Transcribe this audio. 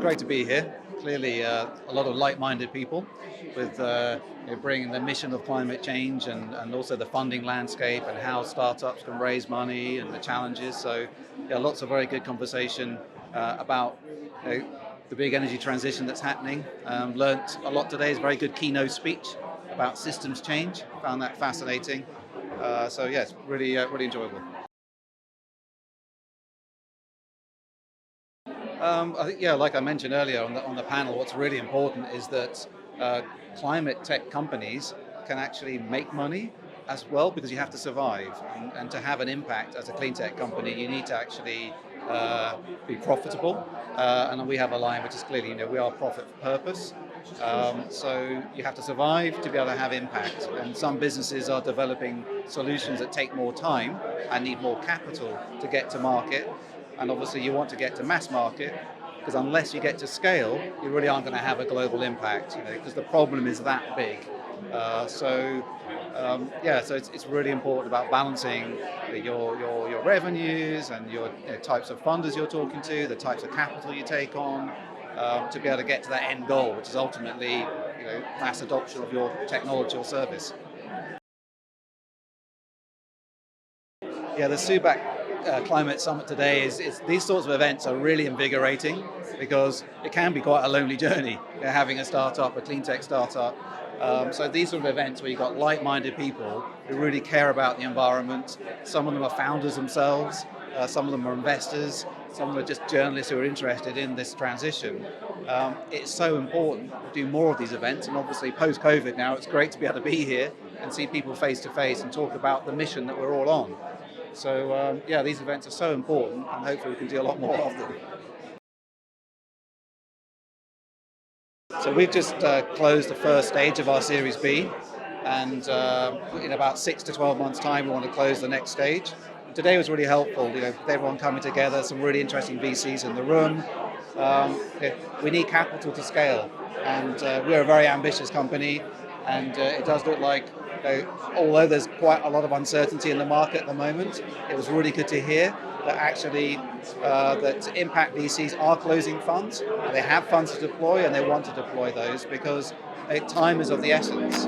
great to be here. Clearly, a lot of like-minded people with bringing the mission of climate change and also the funding landscape and how startups can raise money and the challenges. So, yeah, lots of very good conversation about the big energy transition that's happening. Learned a lot today. It's a very good keynote speech about systems change. Found that fascinating. So, yes, really enjoyable. I think, yeah, like I mentioned earlier on the panel, what's really important is that climate tech companies can actually make money as well because you have to survive. And to have an impact as a clean tech company, you need to actually be profitable. And we have a line which is clearly, we are profit for purpose. So you have to survive to be able to have impact. And some businesses are developing solutions that take more time and need more capital to get to market. And obviously you want to get to mass market because unless you get to scale, you really aren't going to have a global impact, because the problem is that big. So it's really important about balancing your revenues and your types of funders you're talking to, the types of capital you take on, to be able to get to that end goal, which is ultimately mass adoption of your technology or service. Yeah, the Subak Climate Summit today is these sorts of events are really invigorating because it can be quite a lonely journey, having a startup, a clean tech startup. So these sort of events where you've got like-minded people who really care about the environment. Some of them are founders themselves, some of them are investors, some of them are just journalists who are interested in this transition. It's so important to do more of these events, and obviously post-COVID now, it's great to be able to be here and see people face to face and talk about the mission that we're all on. So yeah, these events are so important, and hopefully we can do a lot more of them. So we've just closed the first stage of our Series B, and in about 6 to 12 months' time, we want to close the next stage. Today was really helpful, with everyone coming together, some really interesting VCs in the room. We need capital to scale, and we're a very ambitious company, and it does look like, although there's quite a lot of uncertainty in the market at the moment, it was really good to hear that actually that impact VCs are closing funds. They have funds to deploy and they want to deploy those because time is of the essence.